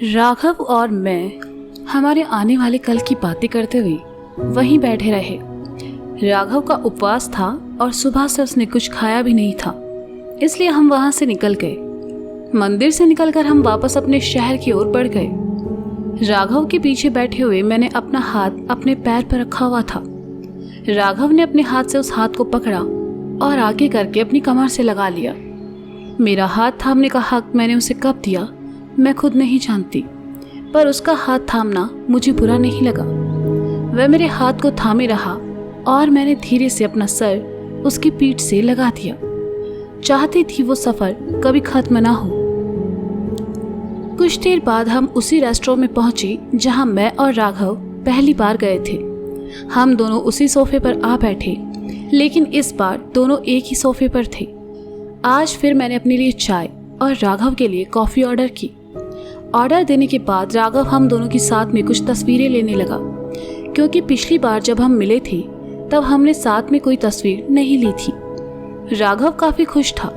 राघव और मैं हमारे आने वाले कल की बातें करते हुए वहीं बैठे रहे। राघव का उपवास था और सुबह से उसने कुछ खाया भी नहीं था, इसलिए हम वहां से निकल गए। मंदिर से निकलकर हम वापस अपने शहर की ओर बढ़ गए। राघव के पीछे बैठे हुए मैंने अपना हाथ अपने पैर पर रखा हुआ था। राघव ने अपने हाथ से उस हाथ को पकड़ा और आगे करके अपनी कमर से लगा लिया। मेरा हाथ थामने का हक मैंने उसे कब दिया मैं खुद नहीं जानती, पर उसका हाथ थामना मुझे बुरा नहीं लगा। वह मेरे हाथ को थामे रहा और मैंने धीरे से अपना सर उसकी पीठ से लगा दिया। चाहती थी वो सफर कभी खत्म ना हो। कुछ देर बाद हम उसी रेस्टोरेंट में पहुंचे जहां मैं और राघव पहली बार गए थे। हम दोनों उसी सोफे पर आ बैठे, लेकिन इस बार दोनों एक ही सोफे पर थे। आज फिर मैंने अपने लिए चाय और राघव के लिए कॉफ़ी ऑर्डर की। ऑर्डर देने के बाद राघव हम दोनों के साथ में कुछ तस्वीरें लेने लगा, क्योंकि पिछली बार जब हम मिले थे तब हमने साथ में कोई तस्वीर नहीं ली थी। राघव काफ़ी खुश था।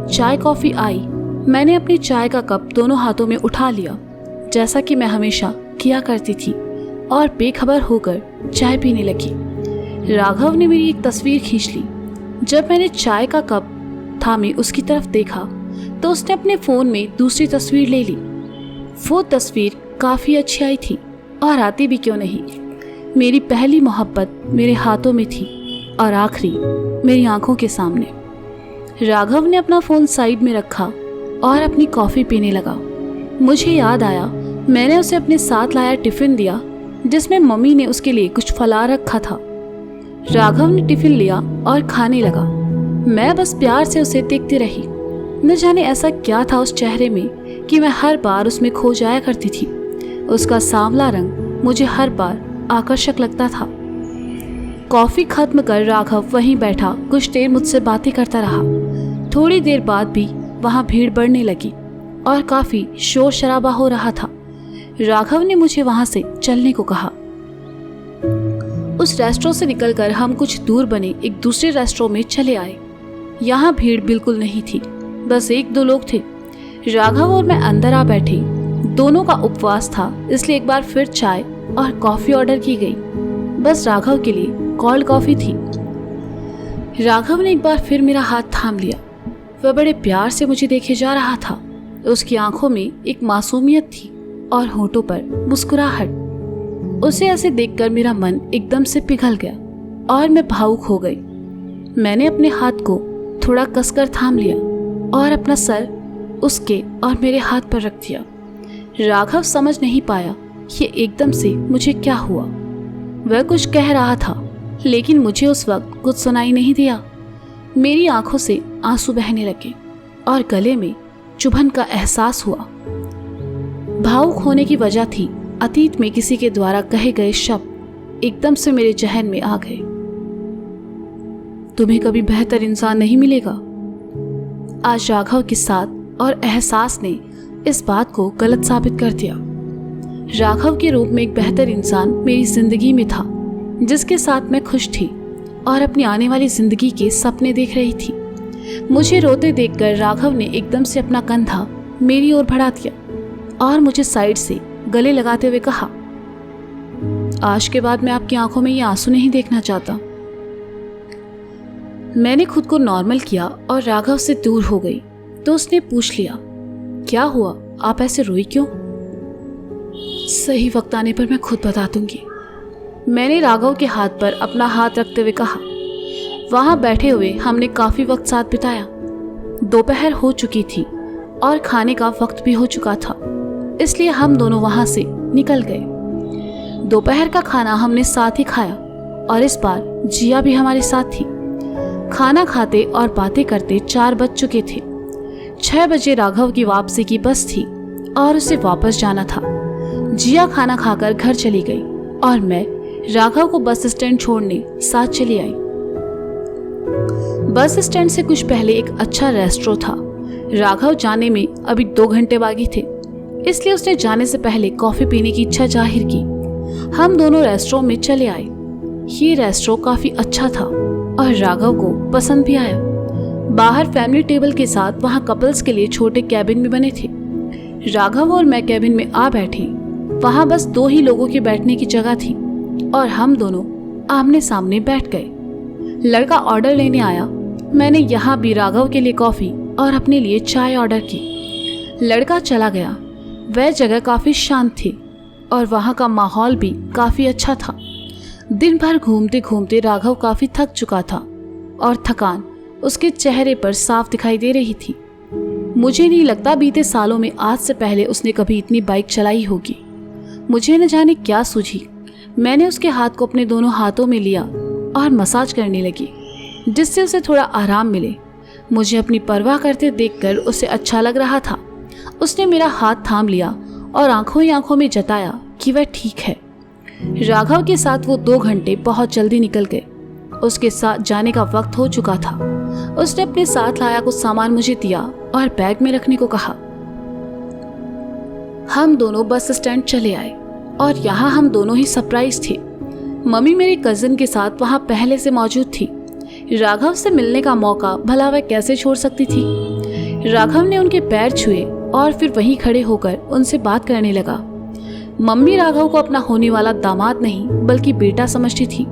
चाय कॉफ़ी आई। मैंने अपनी चाय का कप दोनों हाथों में उठा लिया, जैसा कि मैं हमेशा किया करती थी, और बेखबर होकर चाय पीने लगी। राघव ने मेरी एक तस्वीर खींच ली। जब मैंने चाय का कप थामे उसकी तरफ देखा तो उसने अपने फ़ोन में दूसरी तस्वीर ले ली। वो तस्वीर काफ़ी अच्छी आई थी, और आती भी क्यों नहीं। मेरी पहली मोहब्बत मेरे हाथों में थी और आखिरी मेरी आंखों के सामने। राघव ने अपना फ़ोन साइड में रखा और अपनी कॉफ़ी पीने लगा। मुझे याद आया मैंने उसे अपने साथ लाया टिफ़िन दिया, जिसमें मम्मी ने उसके लिए कुछ फलाह रखा था। राघव ने टिफ़िन लिया और खाने लगा। मैं बस प्यार से उसे देखती रही। न जाने ऐसा क्या था उस चेहरे में कि मैं हर बार उसमें खो जाया करती थी। उसका सांवला रंग मुझे हर बार आकर्षक लगता था। कॉफ़ी खत्म कर राघव वहीं बैठा कुछ देर मुझसे बातें करता रहा। थोड़ी देर बाद भी वहाँ भीड़ बढ़ने लगी और काफ़ी शोर शराबा हो रहा था। राघव ने मुझे वहाँ से चलने को कहा। उस रेस्टोरेंट से निकलकर हम कुछ दूर बने एक दूसरे रेस्टोरेंट में चले आए। यहाँ भीड़ बिल्कुल नहीं थी, बस एक दो लोग थे। राघव और मैं अंदर आ बैठे। दोनों का उपवास था, इसलिए एक बार फिर चाय और कॉफ़ी ऑर्डर की गई। बस राघव के लिए कोल्ड कॉफ़ी थी। राघव ने एक बार फिर मेरा हाथ थाम लिया। वह बड़े प्यार से मुझे देखे जा रहा था। उसकी आंखों में एक मासूमियत थी और होठों पर मुस्कुराहट। उसे ऐसे देखकर मेरा मन एकदम से पिघल गया और मैं भावुक हो गई। मैंने अपने हाथ को थोड़ा कसकर थाम लिया और अपना सर उसके और मेरे हाथ पर रख दिया। राघव समझ नहीं पाया कि एकदम से मुझे क्या हुआ। वह कुछ कह रहा था, लेकिन मुझे उस वक्त कुछ सुनाई नहीं दिया। मेरी आंखों से आंसू बहने लगे और गले में चुभन का एहसास हुआ। भावुक होने की वजह थी अतीत में किसी के द्वारा कहे गए शब्द एकदम से मेरे जहन में आ गए। तुम्हें कभी बेहतर इंसान नहीं मिलेगा। आज राघव के साथ और एहसास ने इस बात को गलत साबित कर दिया। राघव के रूप में एक बेहतर इंसान मेरी जिंदगी में था, जिसके साथ मैं खुश थी और अपनी आने वाली जिंदगी के सपने देख रही थी। मुझे रोते देखकर राघव ने एकदम से अपना कंधा मेरी ओर बढ़ा दिया और मुझे साइड से गले लगाते हुए कहा, आज के बाद मैं आपकी आंखों में ये आंसू नहीं देखना चाहता। मैंने खुद को नॉर्मल किया और राघव से दूर हो गई तो उसने पूछ लिया, क्या हुआ, आप ऐसे रोई क्यों? सही वक्त आने पर मैं खुद बता दूंगी। मैंने राघव के हाथ पर अपना हाथ रखते हुए कहा। वहां बैठे हुए हमने काफी वक्त साथ बिताया। दोपहर हो चुकी थी और खाने का वक्त भी हो चुका था, इसलिए हम दोनों वहां से निकल गए। दोपहर का खाना हमने साथ ही खाया और इस बार जिया भी हमारे साथ थी। खाना खाते और बातें करते 4 बज चुके थे। 6 बजे राघव की वापसी की बस थी और उसे वापस जाना था। जिया खाना खाकर घर चली गई और मैं राघव को बस स्टैंड छोड़ने साथ चली आई। बस स्टैंड से कुछ पहले एक अच्छा रेस्टोरेंट था। राघव जाने में अभी 2 घंटे बाकी थे, इसलिए उसने जाने से पहले कॉफी पीने की इच्छा जाहिर की। हम दोनों रेस्टोरेंट में चले आए। ये रेस्टोरेंट काफी अच्छा था और राघव को पसंद भी आया। बाहर फैमिली टेबल के साथ वहां कपल्स के लिए छोटे कैबिन भी बने थे। राघव और मैं कैबिन में आ बैठे। वहां बस 2 ही लोगों के बैठने की जगह थी और हम दोनों आमने सामने बैठ गए। लड़का ऑर्डर लेने आया। मैंने यहाँ भी राघव के लिए कॉफी और अपने लिए चाय ऑर्डर की। लड़का चला गया। वह जगह काफी शांत थी और वहाँ का माहौल भी काफी अच्छा था। दिन भर घूमते घूमते राघव काफी थक चुका था और थकान उसके चेहरे पर साफ दिखाई दे रही थी। मुझे नहीं लगता बीते सालों में आज से पहले उसने कभी इतनी बाइक चलाई होगी। मुझे न जाने क्या सूझी। मैंने उसके हाथ को अपने दोनों हाथों में लिया और मसाज करने लगी, जिससे उसे थोड़ा आराम मिले। मुझे अपनी परवाह करते देखकर उसे अच्छा लग रहा था। उसने मेरा हाथ थाम लिया और आंखों ही आंखों में जताया कि वह ठीक है। राघव के साथ वो 2 घंटे बहुत जल्दी निकल गए। उसके साथ जाने का वक्त हो चुका था। उसने अपने साथ लाया कुछ सामान मुझे दिया और बैग में रखने को कहा। हम दोनों बस स्टैंड चले आए और यहाँ हम दोनों ही सरप्राइज थे। मम्मी मेरे कजिन के साथ वहाँ पहले से मौजूद थी। राघव से मिलने का मौका भला वह कैसे छोड़ सकती थी। राघव ने उनके पैर छुए और फिर वहीं खड़े होकर उनसे बात करने लगा। मम्मी राघव को अपना होने वाला दामाद नहीं बल्कि बेटा समझती थी।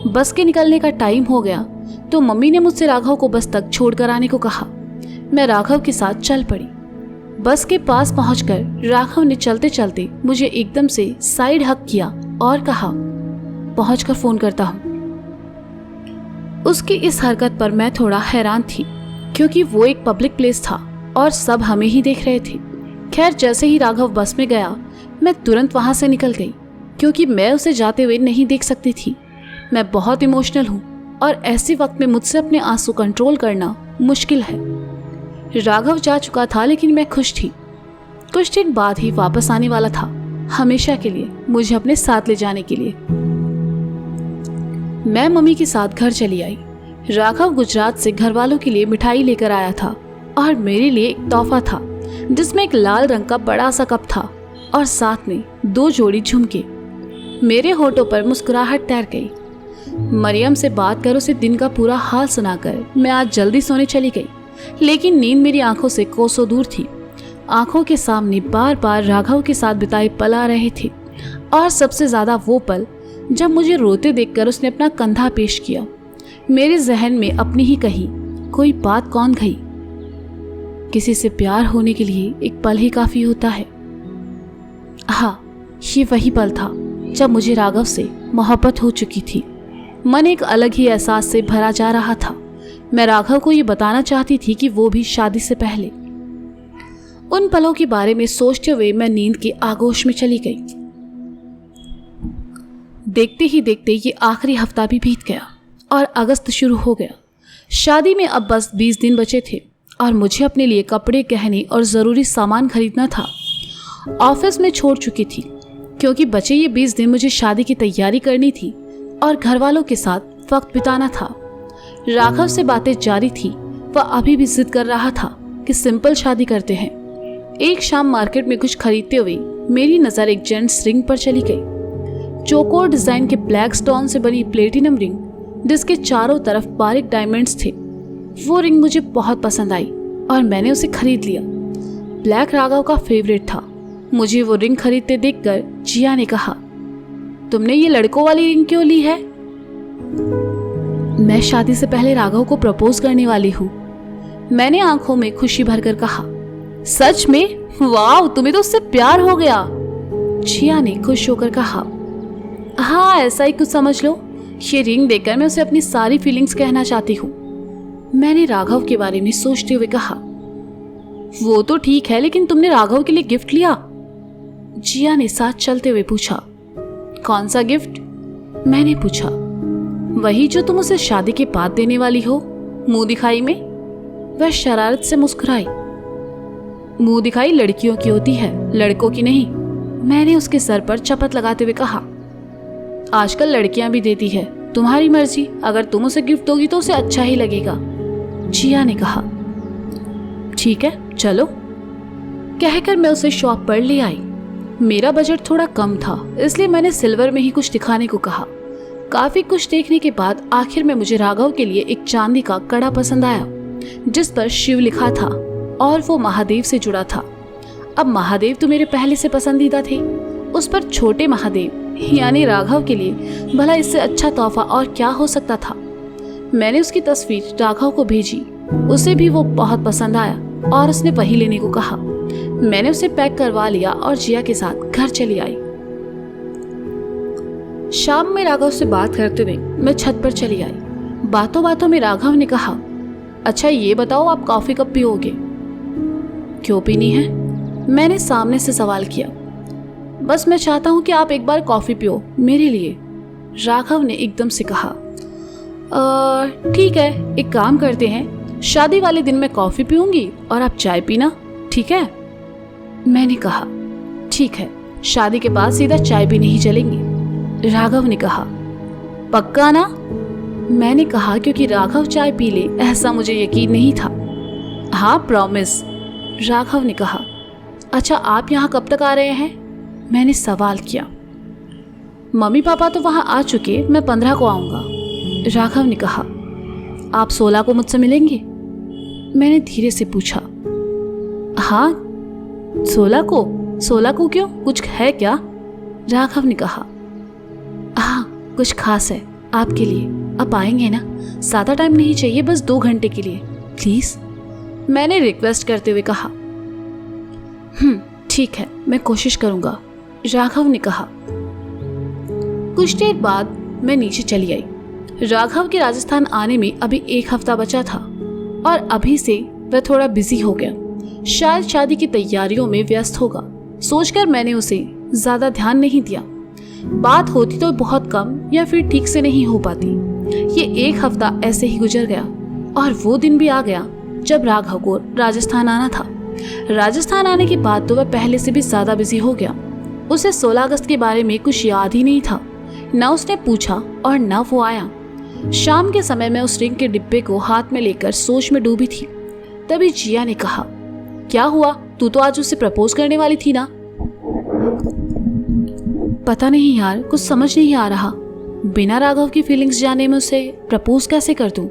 बस के निकलने का टाइम हो गया तो मम्मी ने मुझसे राघव को बस तक छोड़कर आने को कहा। मैं राघव के साथ चल पड़ी। बस के पास पहुंचकर राघव ने चलते चलते मुझे एकदम से साइड हक किया और कहा, पहुंचकर फोन करता हूं। उसकी इस हरकत पर मैं थोड़ा हैरान थी क्योंकि वो एक पब्लिक प्लेस था और सब हमें ही देख रहे थे। खैर, जैसे ही राघव बस में गया मैं तुरंत वहां से निकल गई क्योंकि मैं उसे जाते हुए नहीं देख सकती थी। मैं बहुत इमोशनल हूँ और ऐसे वक्त में मुझसे अपने आंसू कंट्रोल करना मुश्किल है। राघव जा चुका था लेकिन मैं खुश थी। कुछ दिन बाद ही वापस आने वाला था, हमेशा के लिए मुझे अपने साथ ले जाने के लिए। मैं मम्मी के साथ घर चली आई। राघव गुजरात से घर वालों के लिए मिठाई लेकर आया था और मेरे लिए एक तोहफा था जिसमें एक लाल रंग का बड़ा सा कप था और साथ में 2 जोड़ी झुमके। मेरे होठों पर मुस्कुराहट तैर गई। मरियम से बात कर उसे दिन का पूरा हाल सुनाकर मैं आज जल्दी सोने चली गई, लेकिन नींद मेरी आंखों से कोसों दूर थी। आंखों के सामने बार बार राघव के साथ बिताए पल आ रहे थे और सबसे ज्यादा वो पल जब मुझे रोते देखकर उसने अपना कंधा पेश किया। मेरे जहन में अपनी ही कही कोई बात कौन गई। किसी से प्यार होने के लिए एक पल ही काफी होता है। हाँ, ये वही पल था जब मुझे राघव से मोहब्बत हो चुकी थी। मन एक अलग ही एहसास से भरा जा रहा था। मैं राघव को ये बताना चाहती थी कि वो भी शादी से पहले। उन पलों के बारे में सोचते हुए मैं नींद के आगोश में चली गई। देखते ही देखते ये आखिरी हफ्ता भी बीत गया और अगस्त शुरू हो गया। शादी में अब बस 20 दिन बचे थे और मुझे अपने लिए कपड़े, गहने और ज़रूरी सामान खरीदना था। ऑफिस में छोड़ चुकी थी क्योंकि बचे ये 20 दिन मुझे शादी की तैयारी करनी थी और घर वालों के साथ वक्त बिताना था। राघव से बातें जारी थी। वह अभी भी जिद कर रहा था कि सिंपल शादी करते हैं। एक शाम मार्केट में कुछ खरीदते हुए मेरी नज़र एक जेंट्स रिंग पर चली गई। चौकोर डिजाइन के ब्लैक स्टोन से बनी प्लेटिनम रिंग जिसके चारों तरफ बारीक डायमंड्स थे। वो रिंग मुझे बहुत पसंद आई और मैंने उसे खरीद लिया। ब्लैक राघव का फेवरेट था। मुझे वो रिंग खरीदते देखकर जिया ने कहा, तुमने ये लड़कों वाली रिंग क्यों ली है? मैं शादी से पहले राघव को प्रपोज करने वाली हूँ। मैंने आंखों में खुशी भरकर कहा। सच में? वाह, तुम्हें तो उससे प्यार हो गया। जिया ने खुश होकर कहा। हाँ, ऐसा ही कुछ समझ लो। ये रिंग देखकर मैं उसे अपनी सारी फीलिंग्स कहना चाहती हूँ। मैंने राघव के बारे में सोचते हुए कहा। वो तो ठीक है, लेकिन तुमने राघव के लिए गिफ्ट लिया? जिया ने साथ चलते हुए पूछा। कौन सा गिफ्ट? मैंने पूछा। वही जो तुम उसे शादी के बाद देने वाली हो, मुंह दिखाई में। वह शरारत से मुस्कुराई। मुंह दिखाई लड़कियों की होती है, लड़कों की नहीं। मैंने उसके सर पर चपत लगाते हुए कहा। आजकल लड़कियां भी देती है, तुम्हारी मर्जी। अगर तुम उसे गिफ्ट दोगी तो उसे अच्छा ही लगेगा। जिया ने कहा। ठीक है, चलो। कहकर मैं उसे शॉप पर ले आई। मेरा बजट थोड़ा कम था, इसलिए मैंने सिल्वर में ही कुछ दिखाने को कहा। काफी कुछ देखने के बाद आखिर में मुझे राघव के लिए एक चांदी का कड़ा पसंद आया जिस पर शिव लिखा था और वो महादेव से जुड़ा था। अब महादेव तो मेरे पहले से पसंदीदा थे, उस पर छोटे महादेव यानी राघव के लिए भला इससे अच्छा तोहफा और क्या हो सकता था। मैंने उसकी तस्वीर राघव को भेजी, उसे भी वो बहुत पसंद आया और उसने वही लेने को कहा। मैंने उसे पैक करवा लिया और जिया के साथ घर चली आई। शाम में राघव से बात करते हुए मैं छत पर चली आई। बातों बातों में राघव ने कहा, अच्छा ये बताओ आप कॉफी कब पियोगे? क्यों पीनी है? मैंने सामने से सवाल किया। बस मैं चाहता हूं कि आप एक बार कॉफी पियो मेरे लिए, राघव ने एकदम से कहा। ठीक है, एक काम करते हैं, शादी वाले दिन मैं कॉफी पीऊंगी और आप चाय पीना, ठीक है? मैंने कहा ठीक है, शादी के बाद सीधा चाय पीने ही चलेंगे। राघव ने कहा पक्का ना? मैंने कहा क्योंकि राघव चाय पी ले ऐसा मुझे यकीन नहीं था। हाँ प्रॉमिस, राघव ने कहा। अच्छा आप यहाँ कब तक आ रहे हैं? मैंने सवाल किया। मम्मी पापा तो वहाँ आ चुके, मैं 15 को आऊँगा, राघव ने कहा। आप 16 को मुझसे मिलेंगे? मैंने धीरे से पूछा। हाँ 16 को? 16 को क्यों, कुछ है क्या? राघव ने कहा। हाँ कुछ खास है आपके लिए, आप आएंगे ना? ज़्यादा टाइम नहीं चाहिए, बस 2 घंटे के लिए प्लीज़, मैंने रिक्वेस्ट करते हुए कहा। ठीक है, मैं कोशिश करूंगा, राघव ने कहा। कुछ देर बाद मैं नीचे चली आई। राघव के राजस्थान आने में अभी 1 हफ्ता बचा था और अभी से वह थोड़ा बिजी हो गया, शायद शादी की तैयारियों में व्यस्त होगा। सोचकर मैंने उसे ज्यादा ध्यान नहीं दिया। बात होती तो बहुत कम या फिर ठीक से नहीं हो पाती। ये 1 हफ्ता ऐसे ही गुजर गया और वो दिन भी आ गया जब राघव को राजस्थान आना था। राजस्थान आने के बाद तो वह पहले से भी ज्यादा बिजी हो गया। उसे 16 अगस्त के बारे में कुछ याद ही नहीं था, न उसने पूछा और न वो आया। शाम के समय मैं उस रिंग के डिब्बे को हाथ में लेकर सोच में डूबी थी। तभी जिया ने कहा, क्या हुआ, तू तो आज उसे प्रपोज करने वाली थी ना? पता नहीं यार, कुछ समझ नहीं आ रहा। बिना राघव की फीलिंग्स जाने में उसे प्रपोज कैसे कर दूं?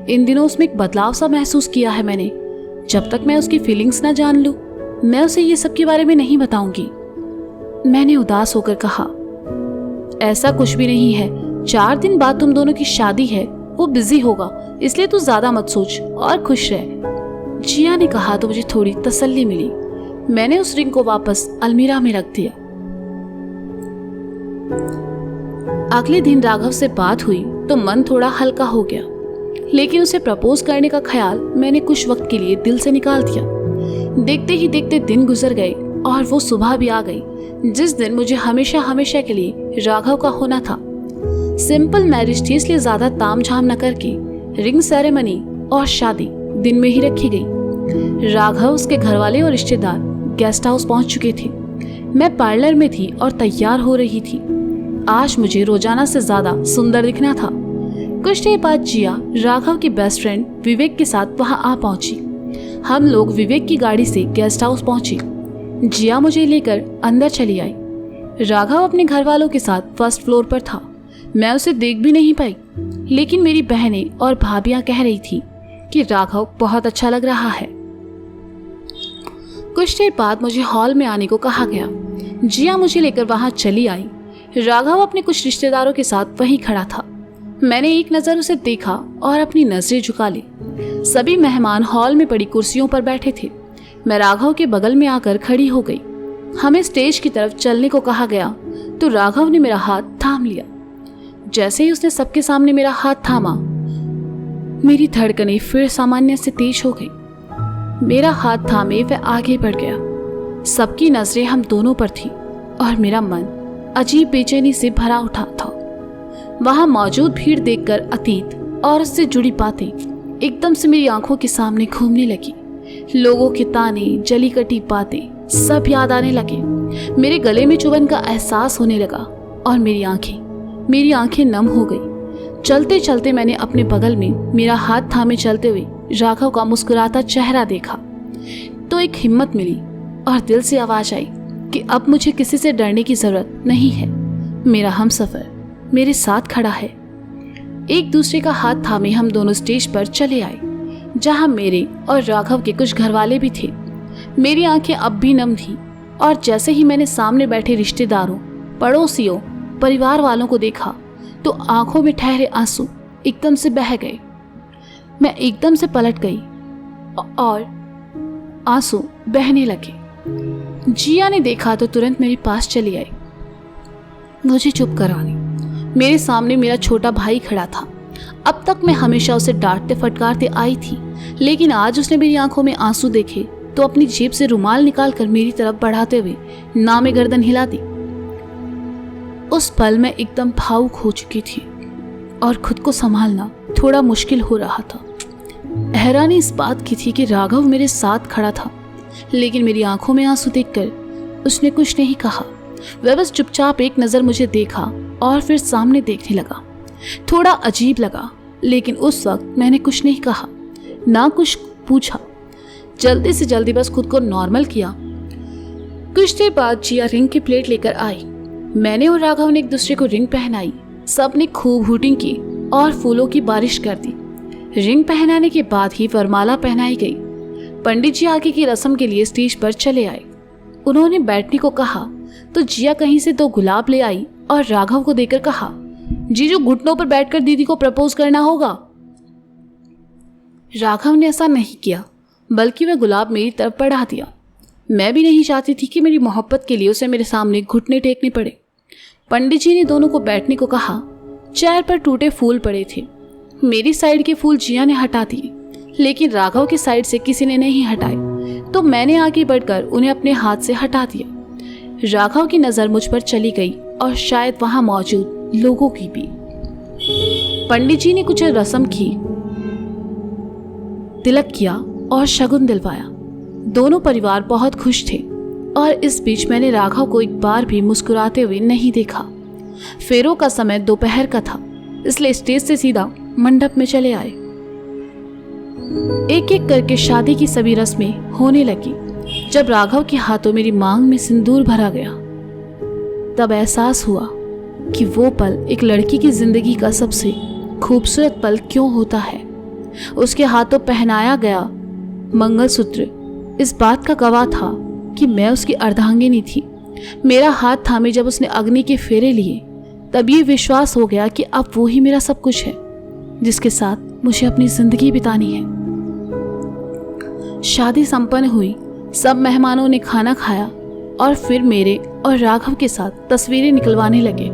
इन दिनों उसमें एक बदलाव सा महसूस किया है मैंने। जब तक मैं उसकी फीलिंग्स ना जान लूं, मैं उसे ये सब के बारे में नहीं बताऊंगी, मैंने उदास होकर कहा। ऐसा कुछ भी नहीं है, 4 दिन बाद तुम दोनों की शादी है, वो बिजी होगा, इसलिए तू ज्यादा मत सोच और खुश रह, जिया ने कहा तो मुझे थोड़ी तसल्ली मिली। मैंने उस रिंग को वापस अलमीरा में रख दिया। अगले दिन राघव से बात हुई तो मन थोड़ा हल्का हो गया, लेकिन उसे प्रपोज करने का ख्याल मैंने कुछ वक्त के लिए दिल से निकाल दिया। देखते ही देखते दिन गुजर गए और वो सुबह भी आ गई जिस दिन मुझे हमेशा हमेशा के लिए राघव का होना था। सिंपल मैरिज थी, इसलिए ज्यादा तामझाम न करके रिंग सेरेमनी और शादी दिन में ही रखी गई। राघव, उसके घरवाले और रिश्तेदार गेस्ट हाउस पहुंच चुके थे। मैं पार्लर में थी और तैयार हो रही थी। आज मुझे रोजाना से ज्यादा सुंदर दिखना था। कुछ देर बाद जिया राघव की बेस्ट फ्रेंड विवेक के साथ वहां आ पहुंची। हम लोग विवेक की गाड़ी से गेस्ट हाउस पहुंचे। जिया मुझे लेकर अंदर चली आई। राघव अपने घर वालों के साथ फर्स्ट फ्लोर पर था। मैं उसे देख भी नहीं पाई, लेकिन मेरी बहनें और भाभियां कह रही थी कि राघव बहुत अच्छा लग रहा है। कुछ देर बाद मुझे हॉल में आने को कहा गया। जिया मुझे लेकर वहां चली आई। राघव अपने कुछ रिश्तेदारों के साथ वहीं खड़ा था। मैंने एक नजर उसे देखा और अपनी नजरें झुका ली। सभी मेहमान हॉल में पड़ी कुर्सियों पर बैठे थे। मैं राघव के बगल में आकर खड़ी हो गई। हमें स्टेज की तरफ चलने को कहा गया तो राघव ने मेरा हाथ थाम लिया। जैसे ही उसने सबके सामने मेरा हाथ थामा, मेरी धड़कनें फिर सामान्य से तेज हो गई। मेरा हाथ थामे वह आगे बढ़ गया। सबकी नजरें हम दोनों पर थी और मेरा मन अजीब बेचैनी से भरा उठा था। वहां मौजूद भीड़ देखकर अतीत और उससे जुड़ी बातें एकदम से मेरी आंखों के सामने घूमने लगी। लोगों के ताने, जली कटी बातें सब याद आने लगे। मेरे गले में चुभन का एहसास होने लगा और मेरी आंखें नम हो गई। चलते चलते मैंने अपने बगल में मेरा हाथ थामे चलते हुए राघव का मुस्कुराता चेहरा देखा तो एक हिम्मत मिली और दिल से आवाज आई कि अब मुझे किसी से डरने की जरूरत नहीं है। मेरा हमसफर मेरे साथ खड़ा है। एक दूसरे का हाथ थामे हम दोनों स्टेज पर चले आए, जहां मेरे और राघव के कुछ घरवाले भी थे। मेरी आंखें अब भी नम थीं और जैसे ही मैंने सामने बैठे रिश्तेदारों, पड़ोसियों, परिवार वालों को देखा तो आंखों में ठहरे आंसू एकदम से बह गए। मैं एकदम से पलट गई और आंसू बहने लगे। जिया ने देखा तो तुरंत मेरे पास चली आई, मुझे चुप कराने। मेरे सामने मेरा छोटा भाई खड़ा था। अब तक मैं हमेशा उसे डांटते फटकारते आई थी, लेकिन आज उसने मेरी आंखों में आंसू देखे तो अपनी जेब से रुमाल निकालकर मेरी तरफ बढ़ाते हुए नामे गर्दन हिला दी। उस पल मैं एकदम भावुक हो चुकी थी और खुद को संभालना थोड़ा मुश्किल हो रहा था। हैरानी इस बात की थी कि राघव मेरे साथ खड़ा था, लेकिन मेरी आंखों में आंसू देखकर उसने कुछ नहीं कहा। वह बस चुपचाप एक नज़र मुझे देखा और फिर सामने देखने लगा। थोड़ा अजीब लगा, लेकिन उस वक्त मैंने कुछ नहीं कहा, ना कुछ पूछा। जल्दी से जल्दी बस खुद को नॉर्मल किया। कुछ देर बाद जिया रिंग की प्लेट लेकर आई। मैंने और राघव ने एक दूसरे को रिंग पहनाई। सबने खूब हूटिंग की और फूलों की बारिश कर दी। रिंग पहनाने के बाद ही वरमाला पहनाई गई। पंडित जी आगे की रस्म के लिए स्टेज पर चले आए। उन्होंने बैठने को कहा तो जिया कहीं से 2 गुलाब ले आई और राघव को देकर कहा, जीजू घुटनों पर बैठकर दीदी को प्रपोज करना होगा। राघव ने ऐसा नहीं किया, बल्कि वह गुलाब मेरी तरफ बढ़ा दिया। मैं भी नहीं चाहती थी कि मेरी मोहब्बत के लिए उसे मेरे सामने घुटने टेकने पड़े। पंडित जी ने दोनों को बैठने को कहा। चेयर पर टूटे फूल पड़े थे। मेरी साइड के फूल जिया ने हटा दिए, लेकिन राघव की साइड से किसी ने नहीं हटाए, तो मैंने आगे बढ़कर उन्हें अपने हाथ से हटा दिया। राघव की नज़र मुझ पर चली गई और शायद वहां मौजूद लोगों की भी। पंडित जी ने कुछ रस्म की, तिलक किया और शगुन दिलवाया। दोनों परिवार बहुत खुश थे और इस बीच मैंने राघव को एक बार भी मुस्कुराते हुए नहीं देखा। फेरों का समय दोपहर का था, इसलिए स्टेज से सीधा मंडप में चले आए। एक एक करके शादी की सभी रस्में होने लगी। जब राघव के हाथों मेरी मांग में सिंदूर भरा गया, तब एहसास हुआ कि वो पल एक लड़की की जिंदगी का सबसे खूबसूरत पल क्यों होता है। उसके हाथों पहनाया गया मंगलसूत्र इस बात का गवाह था कि मैं उसकी अर्धांगिनी थी। मेरा हाथ थामे जब उसने अग्नि के फेरे लिए, तब ये विश्वास हो गया कि अब वो ही मेरा सब कुछ है, जिसके साथ मुझे अपनी जिंदगी बितानी है। शादी संपन्न हुई। सब मेहमानों ने खाना खाया और फिर मेरे और राघव के साथ तस्वीरें निकलवाने लगे।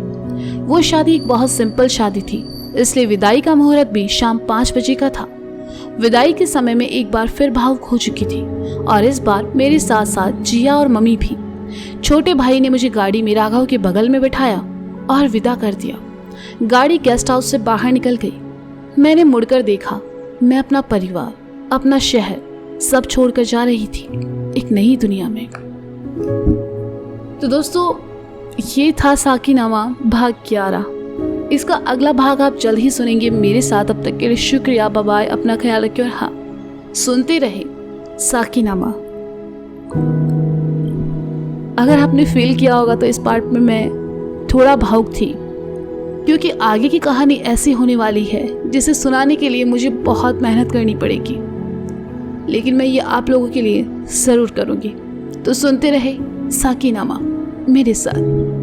वो शादी एक बहुत सिंपल शादी थी, इसलिए विदाई का मुहूर्त भी शाम 5 बजे का था। विदाई के समय में एक बार फिर भावुक हो चुकी थी और इस बार मेरे साथ साथ जिया और मम्मी भी। छोटे भाई ने मुझे गाड़ी में राघव के बगल में बिठाया और विदा कर दिया। गाड़ी गेस्ट हाउस से बाहर निकल गई। मैंने मुड़कर देखा, मैं अपना परिवार, अपना शहर सब छोड़कर जा रही थी एक नई दुनिया में। तो दोस्तों, ये था साकीनामा भाग 11। इसका अगला भाग आप जल्द ही सुनेंगे मेरे साथ। अब तक के लिए शुक्रिया, बाय बाय, अपना ख्याल रखिए और हाँ, सुनते रहे साकीनामा। अगर आपने फील किया होगा तो इस पार्ट में मैं थोड़ा भावुक थी, क्योंकि आगे की कहानी ऐसी होने वाली है जिसे सुनाने के लिए मुझे बहुत मेहनत करनी पड़ेगी, लेकिन मैं ये आप लोगों के लिए ज़रूर करूँगी। तो सुनते रहे साकीनामा मेरे साथ।